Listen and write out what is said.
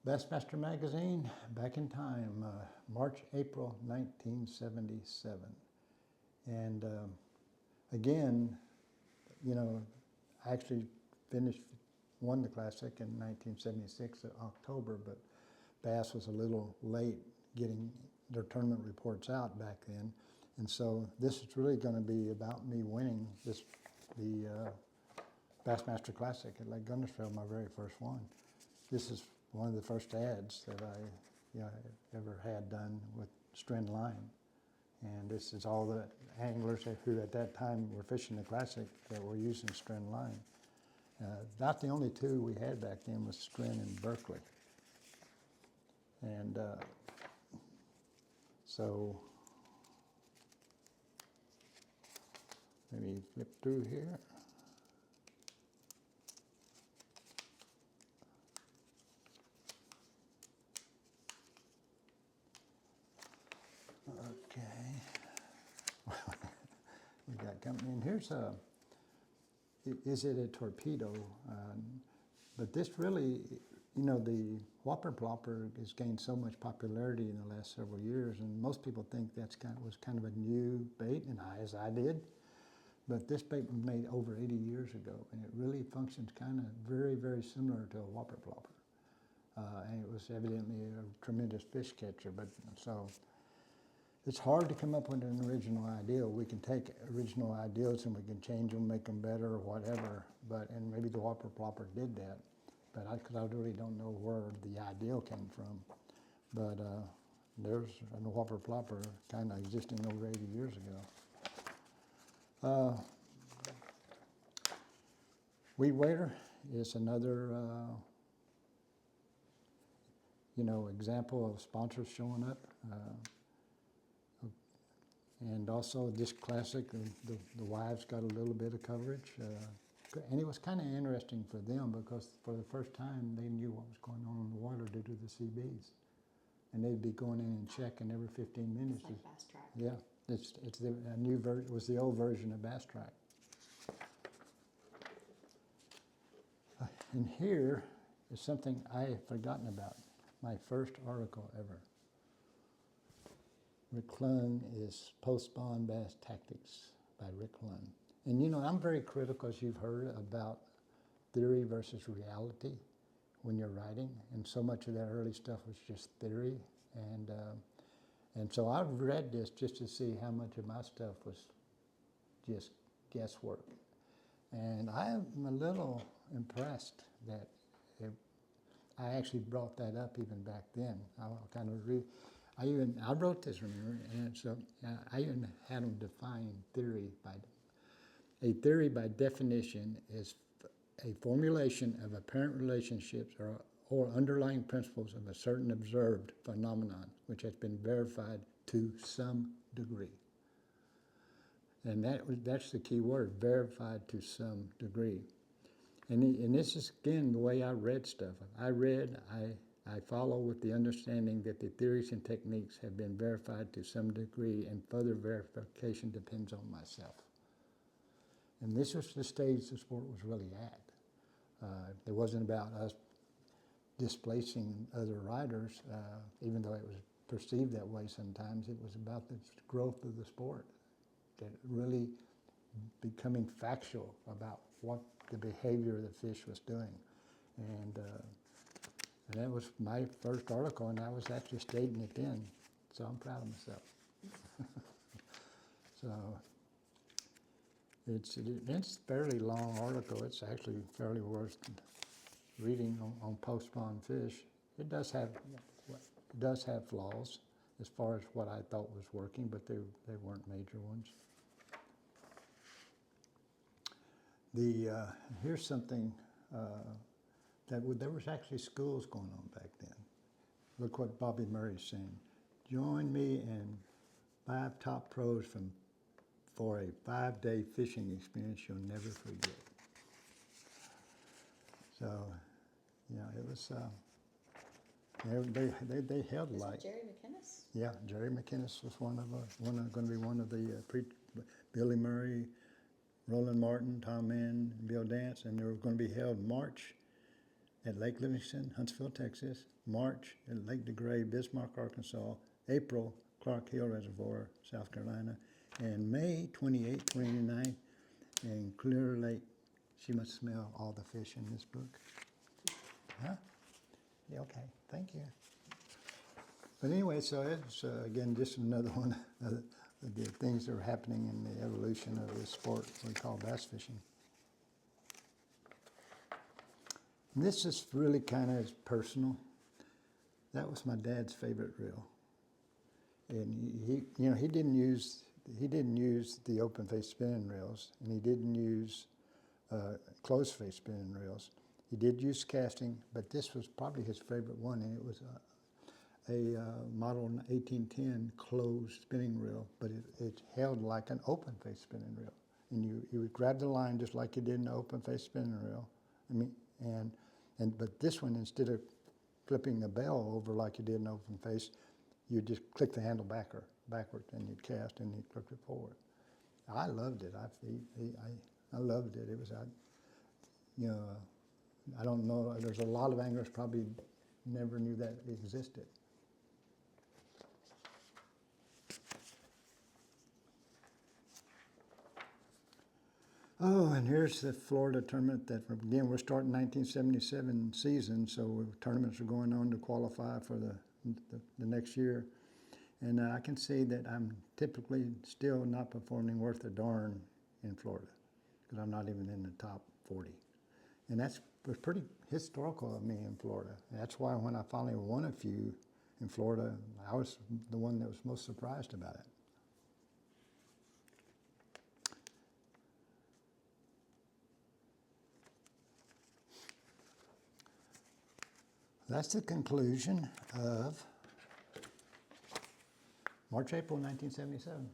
BassMaster magazine, back in time, March, April 1977. And again, you know, I actually won the Classic in 1976 in October, but Bass was a little late getting their tournament reports out back then. And so this is really going to be about me winning the BassMaster Classic at Lake Guntersville, my very first one. This is one of the first ads that I ever had done with string line. And this is all the anglers who at that time were fishing the Classic that were using string line. About the only two we had back then was Stren and Berkeley. And so maybe flip through here. Okay. We got company, and here's is it a torpedo? But this really, you know, the whopper plopper has gained so much popularity in the last several years, and most people think was kind of a new bait, and as I did. But this bait was made over 80 years ago, and it really functions kind of very, very similar to a whopper plopper. And it was evidently a tremendous fish catcher. But so it's hard to come up with an original idea. We can take original ideas and we can change them, make them better or whatever. And maybe the whopper plopper did that. But I really don't know where the idea came from. But there's a whopper plopper kind of existing over 80 years ago. Weed waiter is another example of sponsors showing up. And also this Classic, the wives got a little bit of coverage. And it was kind of interesting for them because for the first time they knew what was going on in the water due to the CBs. And they'd be going in and checking every 15 minutes. It's like Bass Track. Yeah, it's a new version. It was the old version of Bass Track. And here is something I had forgotten about. My first article ever. Rick Clunn is Post-Spawn Bass Tactics by Rick Clunn. And you know, I'm very critical, as you've heard, about theory versus reality when you're writing. And so much of that early stuff was just theory. And so I've read this just to see how much of my stuff was just guesswork. And I am a little impressed that I actually brought that up even back then. I wrote this, remember, and so I even had them define theory by. A theory by definition is a formulation of apparent relationships or underlying principles of a certain observed phenomenon which has been verified to some degree. And that's the key word, verified to some degree. And this is, again, the way I read stuff. I follow with the understanding that the theories and techniques have been verified to some degree, and further verification depends on myself. And this was the stage the sport was really at. It wasn't about us displacing other riders, even though it was perceived that way sometimes. It was about the growth of the sport, that really becoming factual about what the behavior of the fish was doing. And that was my first article, and I was actually stating it then. So I'm proud of myself. So it's a fairly long article. It's actually fairly worth reading on post-spawn fish. It does have flaws as far as what I thought was working, but they weren't major ones. Here's something there was actually schools going on back then. Look what Bobby Murray's saying. Join me and 5 top pros for a 5-day fishing experience you'll never forget. So, yeah, it was. They held Is like. that Jerry McInnes? Yeah, Jerry McInnes was going to be one of the Billy Murray, Roland Martin, Tom Mann, Bill Dance, and they were going to be held March at Lake Livingston, Huntsville, Texas. March at Lake DeGray, Bismarck, Arkansas. April, Clark Hill Reservoir, South Carolina. And May 28th, 29th, in Clear Lake. She must smell all the fish in this book. Huh? Yeah, okay, thank you. But anyway, so it's, again, just another one of the things that are happening in the evolution of this sport we call bass fishing. And this is really kind of personal. That was my dad's favorite reel. And he didn't use the open face spinning reels, and he didn't use closed face spinning reels. He did use casting, but this was probably his favorite one, and it was a model 1810 closed spinning reel, but it held like an open face spinning reel. And you would grab the line just like you did in the open face spinning reel. But this one, instead of flipping the bell over like you did in open face, you just click the handle backwards, and you'd cast, and you'd click it forward. I loved it. I loved it. It was, I don't know. There's a lot of anglers probably never knew that existed. Oh, and here's the Florida tournament that, again, we're starting 1977 season, so tournaments are going on to qualify for the next year. And I can say that I'm typically still not performing worth a darn in Florida, because I'm not even in the top 40. And was pretty historical of me in Florida. And that's why when I finally won a few in Florida, I was the one that was most surprised about it. That's the conclusion of March, April 1977.